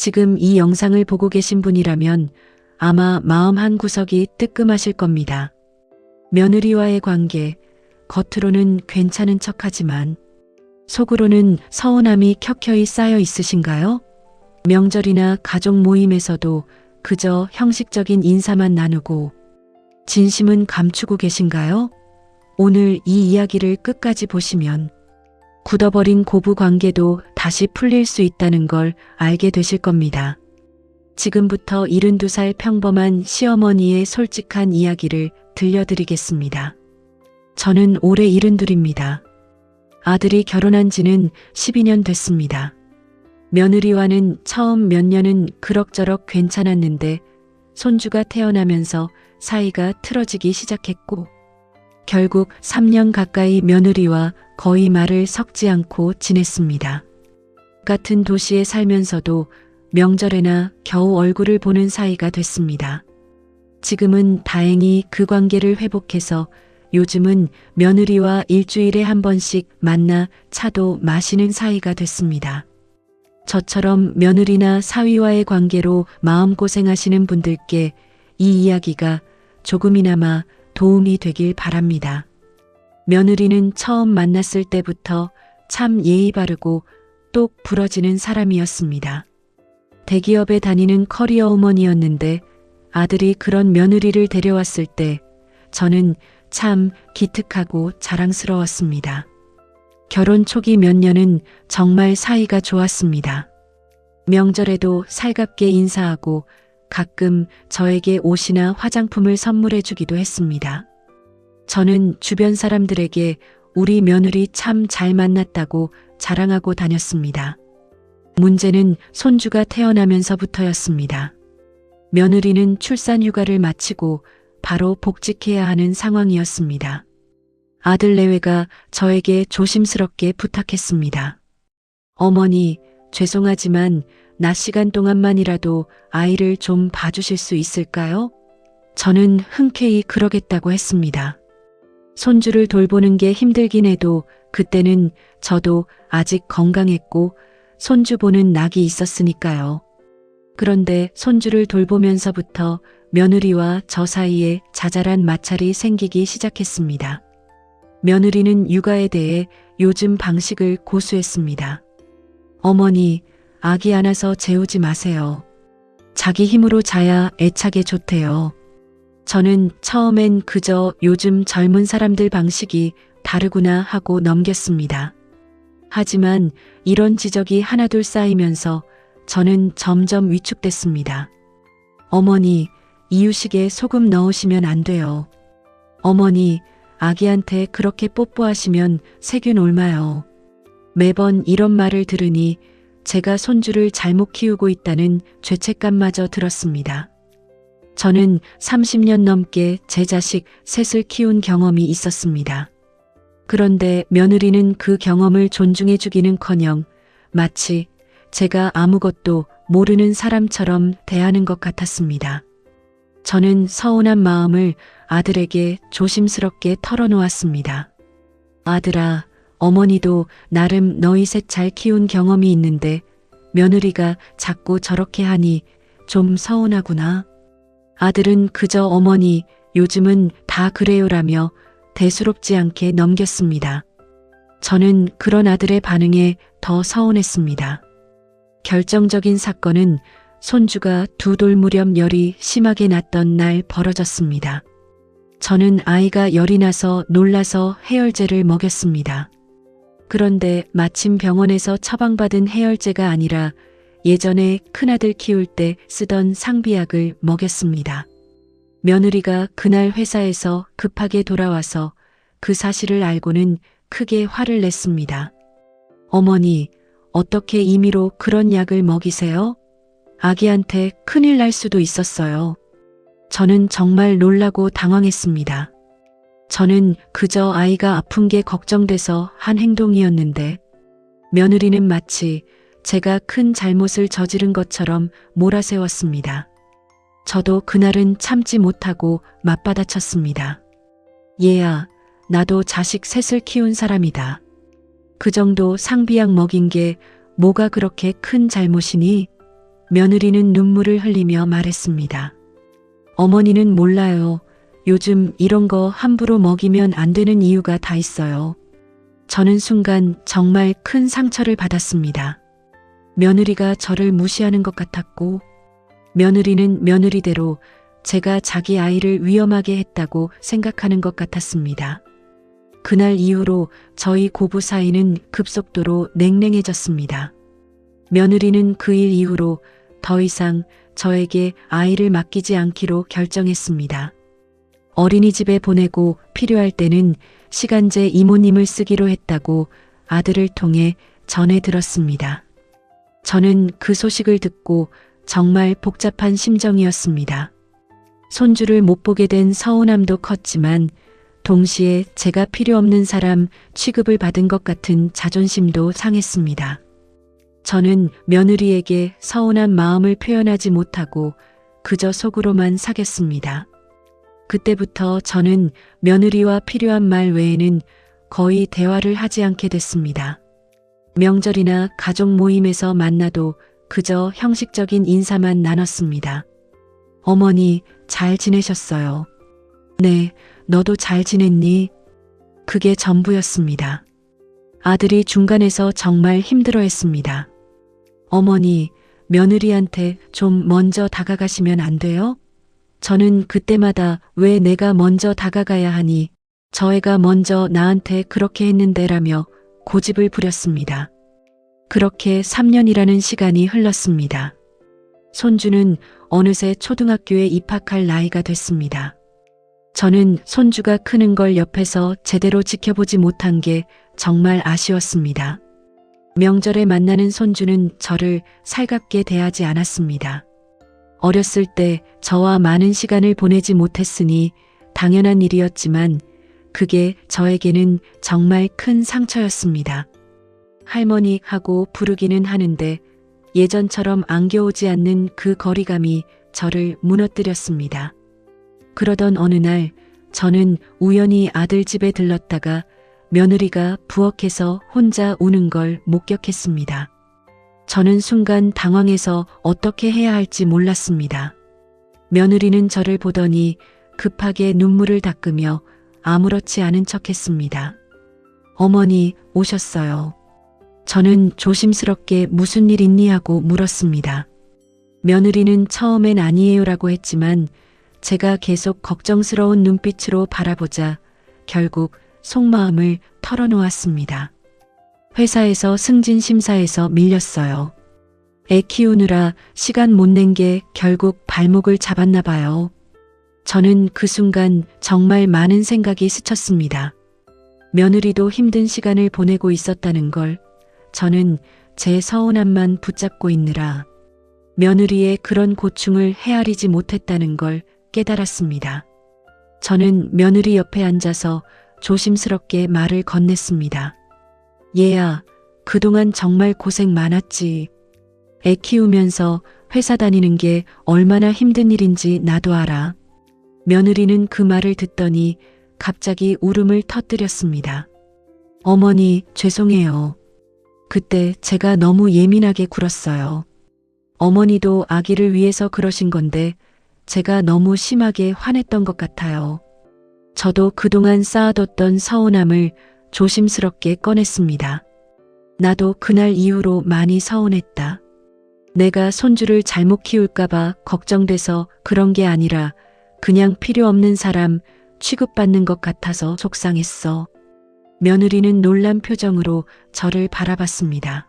지금 이 영상을 보고 계신 분이라면 아마 마음 한구석이 뜨끔하실 겁니다. 며느리와의 관계, 겉으로는 괜찮은 척하지만 속으로는 서운함이 켜켜이 쌓여 있으신가요? 명절이나 가족 모임에서도 그저 형식적인 인사만 나누고 진심은 감추고 계신가요? 오늘 이 이야기를 끝까지 보시면 굳어버린 고부 관계도 다시 풀릴 수 있다는 걸 알게 되실 겁니다. 지금부터 72살 평범한 시어머니의 솔직한 이야기를 들려드리겠습니다. 저는 올해 72입니다. 아들이 결혼한 지는 12년 됐습니다. 며느리와는 처음 몇 년은 그럭저럭 괜찮았는데 손주가 태어나면서 사이가 틀어지기 시작했고 결국 3년 가까이 며느리와 거의 말을 섞지 않고 지냈습니다. 같은 도시에 살면서도 명절에나 겨우 얼굴을 보는 사이가 됐습니다. 지금은 다행히 그 관계를 회복해서 요즘은 며느리와 일주일에 한 번씩 만나 차도 마시는 사이가 됐습니다. 저처럼 며느리나 사위와의 관계로 마음고생하시는 분들께 이 이야기가 조금이나마 도움이 되길 바랍니다. 며느리는 처음 만났을 때부터 참 예의 바르고 똑 부러지는 사람이었습니다. 대기업에 다니는 커리어 우먼이었는데 아들이 그런 며느리를 데려왔을 때 저는 참 기특하고 자랑스러웠습니다. 결혼 초기 몇 년은 정말 사이가 좋았습니다. 명절에도 살갑게 인사하고 가끔 저에게 옷이나 화장품을 선물해 주기도 했습니다. 저는 주변 사람들에게 우리 며느리 참 잘 만났다고 자랑하고 다녔습니다. 문제는 손주가 태어나면서부터였습니다. 며느리는 출산 휴가를 마치고 바로 복직해야 하는 상황이었습니다. 아들 내외가 저에게 조심스럽게 부탁했습니다. 어머니, 죄송하지만 낮 시간 동안만이라도 아이를 좀 봐주실 수 있을까요? 저는 흔쾌히 그러겠다고 했습니다. 손주를 돌보는 게 힘들긴 해도 그때는 저도 아직 건강했고 손주 보는 낙이 있었으니까요. 그런데 손주를 돌보면서부터 며느리와 저 사이에 자잘한 마찰이 생기기 시작했습니다. 며느리는 육아에 대해 요즘 방식을 고수했습니다. 어머니, 아기 안아서 재우지 마세요. 자기 힘으로 자야 애착에 좋대요. 저는 처음엔 그저 요즘 젊은 사람들 방식이 다르구나 하고 넘겼습니다. 하지만 이런 지적이 하나둘 쌓이면서 저는 점점 위축됐습니다. 어머니, 이유식에 소금 넣으시면 안 돼요. 어머니, 아기한테 그렇게 뽀뽀하시면 세균 옮아요. 매번 이런 말을 들으니 제가 손주를 잘못 키우고 있다는 죄책감마저 들었습니다. 저는 30년 넘게 제 자식 셋을 키운 경험이 있었습니다. 그런데 며느리는 그 경험을 존중해 주기는커녕 마치 제가 아무것도 모르는 사람처럼 대하는 것 같았습니다. 저는 서운한 마음을 아들에게 조심스럽게 털어놓았습니다. 아들아, 어머니도 나름 너희 셋 잘 키운 경험이 있는데 며느리가 자꾸 저렇게 하니 좀 서운하구나. 아들은 그저 어머니, 요즘은 다 그래요라며 대수롭지 않게 넘겼습니다. 저는 그런 아들의 반응에 더 서운했습니다. 결정적인 사건은 손주가 2돌 무렵 열이 심하게 났던 날 벌어졌습니다. 저는 아이가 열이 나서 놀라서 해열제를 먹였습니다. 그런데 마침 병원에서 처방받은 해열제가 아니라 예전에 큰아들 키울 때 쓰던 상비약을 먹였습니다. 며느리가 그날 회사에서 급하게 돌아와서 그 사실을 알고는 크게 화를 냈습니다. 어머니, 어떻게 임의로 그런 약을 먹이세요? 아기한테 큰일 날 수도 있었어요. 저는 정말 놀라고 당황했습니다. 저는 그저 아이가 아픈 게 걱정돼서 한 행동이었는데 며느리는 마치 제가 큰 잘못을 저지른 것처럼 몰아세웠습니다. 저도 그날은 참지 못하고 맞받아쳤습니다. 얘야, 나도 자식 셋을 키운 사람이다. 그 정도 상비약 먹인 게 뭐가 그렇게 큰 잘못이니? 며느리는 눈물을 흘리며 말했습니다. 어머니는 몰라요. 요즘 이런 거 함부로 먹이면 안 되는 이유가 다 있어요. 저는 순간 정말 큰 상처를 받았습니다. 며느리가 저를 무시하는 것 같았고, 며느리는 며느리대로 제가 자기 아이를 위험하게 했다고 생각하는 것 같았습니다. 그날 이후로 저희 고부 사이는 급속도로 냉랭해졌습니다. 며느리는 그 일 이후로 더 이상 저에게 아이를 맡기지 않기로 결정했습니다. 어린이집에 보내고 필요할 때는 시간제 이모님을 쓰기로 했다고 아들을 통해 전해 들었습니다. 저는 그 소식을 듣고 정말 복잡한 심정이었습니다. 손주를 못 보게 된 서운함도 컸지만 동시에 제가 필요 없는 사람 취급을 받은 것 같은 자존심도 상했습니다. 저는 며느리에게 서운한 마음을 표현하지 못하고 그저 속으로만 사겼습니다. 그때부터 저는 며느리와 필요한 말 외에는 거의 대화를 하지 않게 됐습니다. 명절이나 가족 모임에서 만나도 그저 형식적인 인사만 나눴습니다. 어머니, 잘 지내셨어요? 네, 너도 잘 지냈니? 그게 전부였습니다. 아들이 중간에서 정말 힘들어했습니다. 어머니, 며느리한테 좀 먼저 다가가시면 안 돼요? 저는 그때마다 왜 내가 먼저 다가가야 하니, 저 애가 먼저 나한테 그렇게 했는데라며 고집을 부렸습니다. 그렇게 3년이라는 시간이 흘렀습니다. 손주는 어느새 초등학교에 입학할 나이가 됐습니다. 저는 손주가 크는 걸 옆에서 제대로 지켜보지 못한 게 정말 아쉬웠습니다. 명절에 만나는 손주는 저를 살갑게 대하지 않았습니다. 어렸을 때 저와 많은 시간을 보내지 못했으니 당연한 일이었지만 그게 저에게는 정말 큰 상처였습니다. 할머니 하고 부르기는 하는데 예전처럼 안겨오지 않는 그 거리감이 저를 무너뜨렸습니다. 그러던 어느 날 저는 우연히 아들 집에 들렀다가 며느리가 부엌에서 혼자 우는 걸 목격했습니다. 저는 순간 당황해서 어떻게 해야 할지 몰랐습니다. 며느리는 저를 보더니 급하게 눈물을 닦으며 아무렇지 않은 척했습니다. 어머니, 오셨어요. 저는 조심스럽게 무슨 일 있니 하고 물었습니다. 며느리는 처음엔 아니에요라고 했지만 제가 계속 걱정스러운 눈빛으로 바라보자 결국 속마음을 털어놓았습니다. 회사에서 승진 심사에서 밀렸어요. 애 키우느라 시간 못 낸 게 결국 발목을 잡았나 봐요. 저는 그 순간 정말 많은 생각이 스쳤습니다. 며느리도 힘든 시간을 보내고 있었다는 걸, 저는 제 서운함만 붙잡고 있느라 며느리의 그런 고충을 헤아리지 못했다는 걸 깨달았습니다. 저는 며느리 옆에 앉아서 조심스럽게 말을 건넸습니다. 얘야, 그동안 정말 고생 많았지. 애 키우면서 회사 다니는 게 얼마나 힘든 일인지 나도 알아. 며느리는 그 말을 듣더니 갑자기 울음을 터뜨렸습니다. 어머니, 죄송해요. 그때 제가 너무 예민하게 굴었어요. 어머니도 아기를 위해서 그러신 건데 제가 너무 심하게 화냈던 것 같아요. 저도 그동안 쌓아뒀던 서운함을 조심스럽게 꺼냈습니다. 나도 그날 이후로 많이 서운했다. 내가 손주를 잘못 키울까봐 걱정돼서 그런 게 아니라 그냥 필요 없는 사람 취급받는 것 같아서 속상했어. 며느리는 놀란 표정으로 저를 바라봤습니다.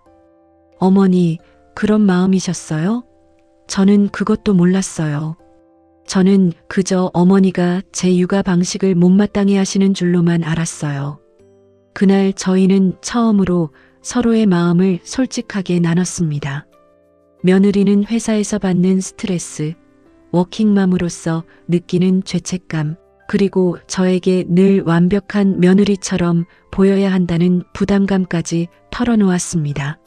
어머니, 그런 마음이셨어요? 저는 그것도 몰랐어요. 저는 그저 어머니가 제 육아 방식을 못마땅해 하시는 줄로만 알았어요. 그날 저희는 처음으로 서로의 마음을 솔직하게 나눴습니다. 며느리는 회사에서 받는 스트레스, 워킹맘으로서 느끼는 죄책감, 그리고 저에게 늘 완벽한 며느리처럼 보여야 한다는 부담감까지 털어놓았습니다.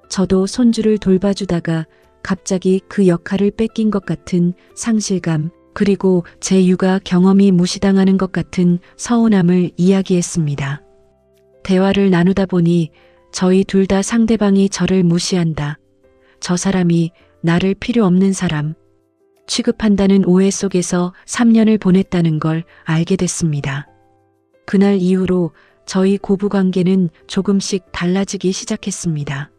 저도 손주를 돌봐주다가 갑자기 그 역할을 뺏긴 것 같은 상실감, 그리고 제 육아 경험이 무시당하는 것 같은 서운함을 이야기했습니다. 대화를 나누다 보니 저희 둘 다 상대방이 저를 무시한다. 저 사람이 나를 필요 없는 사람 취급한다는 오해 속에서 3년을 보냈다는 걸 알게 됐습니다. 그날 이후로 저희 고부관계는 조금씩 달라지기 시작했습니다.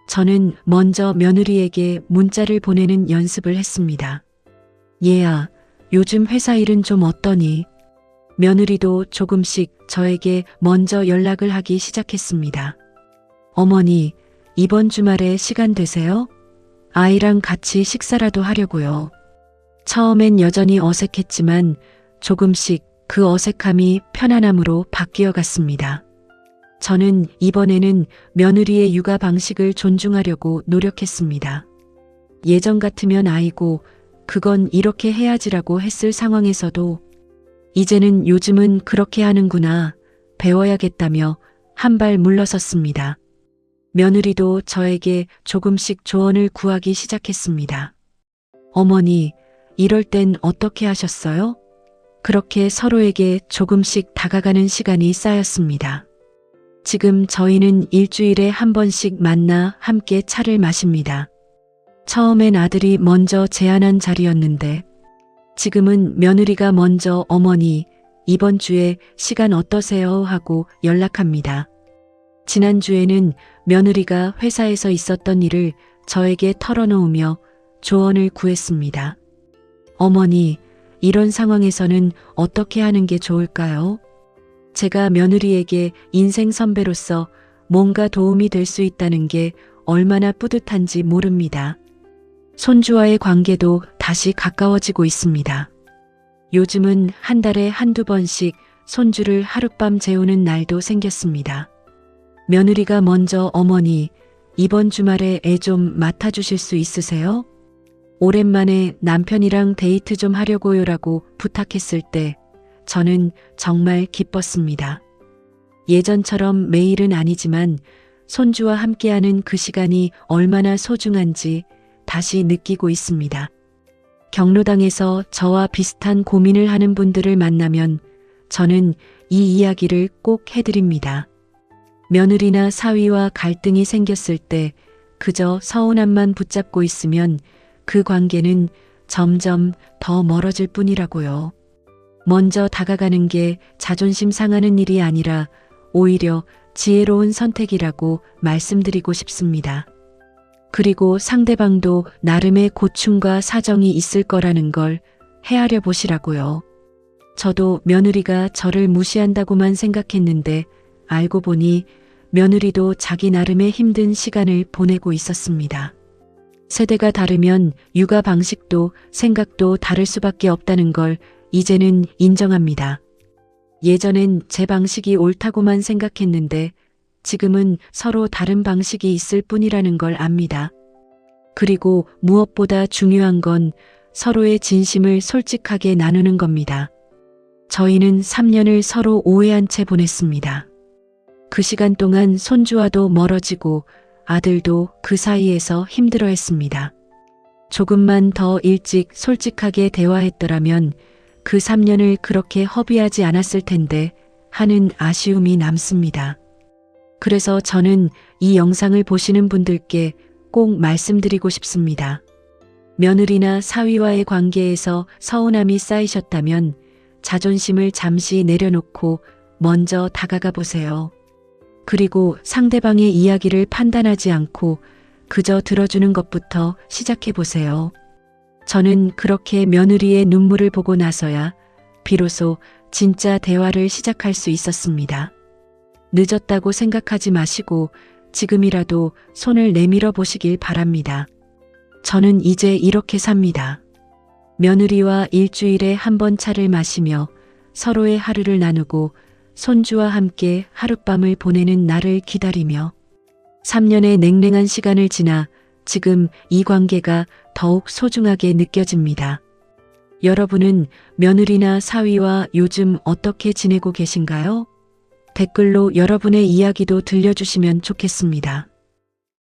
저는 먼저 며느리에게 문자를 보내는 연습을 했습니다. 얘야, 요즘 회사 일은 좀 어떠니? 며느리도 조금씩 저에게 먼저 연락을 하기 시작했습니다. 어머니, 이번 주말에 시간 되세요? 아이랑 같이 식사라도 하려고요. 처음엔 여전히 어색했지만 조금씩 그 어색함이 편안함으로 바뀌어 갔습니다. 저는 이번에는 며느리의 육아 방식을 존중하려고 노력했습니다. 예전 같으면 아이고, 그건 이렇게 해야지라고 했을 상황에서도 이제는 요즘은 그렇게 하는구나, 배워야겠다며 한 발 물러섰습니다. 며느리도 저에게 조금씩 조언을 구하기 시작했습니다. 어머니, 이럴 땐 어떻게 하셨어요? 그렇게 서로에게 조금씩 다가가는 시간이 쌓였습니다. 지금 저희는 일주일에 한 번씩 만나 함께 차를 마십니다. 처음엔 아들이 먼저 제안한 자리였는데 지금은 며느리가 먼저 어머니, 이번 주에 시간 어떠세요? 하고 연락합니다. 지난주에는 며느리가 회사에서 있었던 일을 저에게 털어놓으며 조언을 구했습니다. 어머니, 이런 상황에서는 어떻게 하는 게 좋을까요? 제가 며느리에게 인생 선배로서 뭔가 도움이 될 수 있다는 게 얼마나 뿌듯한지 모릅니다. 손주와의 관계도 다시 가까워지고 있습니다. 요즘은 한 달에 한두 번씩 손주를 하룻밤 재우는 날도 생겼습니다. 며느리가 먼저 어머니, 이번 주말에 애 좀 맡아주실 수 있으세요? 오랜만에 남편이랑 데이트 좀 하려고요라고 부탁했을 때 저는 정말 기뻤습니다. 예전처럼 매일은 아니지만 손주와 함께하는 그 시간이 얼마나 소중한지 다시 느끼고 있습니다. 경로당에서 저와 비슷한 고민을 하는 분들을 만나면 저는 이 이야기를 꼭 해드립니다. 며느리나 사위와 갈등이 생겼을 때 그저 서운함만 붙잡고 있으면 그 관계는 점점 더 멀어질 뿐이라고요. 먼저 다가가는 게 자존심 상하는 일이 아니라 오히려 지혜로운 선택이라고 말씀드리고 싶습니다. 그리고 상대방도 나름의 고충과 사정이 있을 거라는 걸 헤아려 보시라고요. 저도 며느리가 저를 무시한다고만 생각했는데 알고 보니 며느리도 자기 나름의 힘든 시간을 보내고 있었습니다. 세대가 다르면 육아 방식도 생각도 다를 수밖에 없다는 걸 이제는 인정합니다. 예전엔 제 방식이 옳다고만 생각했는데 지금은 서로 다른 방식이 있을 뿐이라는 걸 압니다. 그리고 무엇보다 중요한 건 서로의 진심을 솔직하게 나누는 겁니다. 저희는 3년을 서로 오해한 채 보냈습니다. 그 시간 동안 손주와도 멀어지고 아들도 그 사이에서 힘들어했습니다. 조금만 더 일찍 솔직하게 대화했더라면 그 3년을 그렇게 허비하지 않았을 텐데 하는 아쉬움이 남습니다. 그래서 저는 이 영상을 보시는 분들께 꼭 말씀드리고 싶습니다. 며느리나 사위와의 관계에서 서운함이 쌓이셨다면 자존심을 잠시 내려놓고 먼저 다가가 보세요. 그리고 상대방의 이야기를 판단하지 않고 그저 들어주는 것부터 시작해 보세요. 저는 그렇게 며느리의 눈물을 보고 나서야 비로소 진짜 대화를 시작할 수 있었습니다. 늦었다고 생각하지 마시고 지금이라도 손을 내밀어 보시길 바랍니다. 저는 이제 이렇게 삽니다. 며느리와 일주일에 한 번 차를 마시며 서로의 하루를 나누고 손주와 함께 하룻밤을 보내는 날을 기다리며 3년의 냉랭한 시간을 지나 지금 이 관계가 더욱 소중하게 느껴집니다. 여러분은 며느리나 사위와 요즘 어떻게 지내고 계신가요? 댓글로 여러분의 이야기도 들려주시면 좋겠습니다.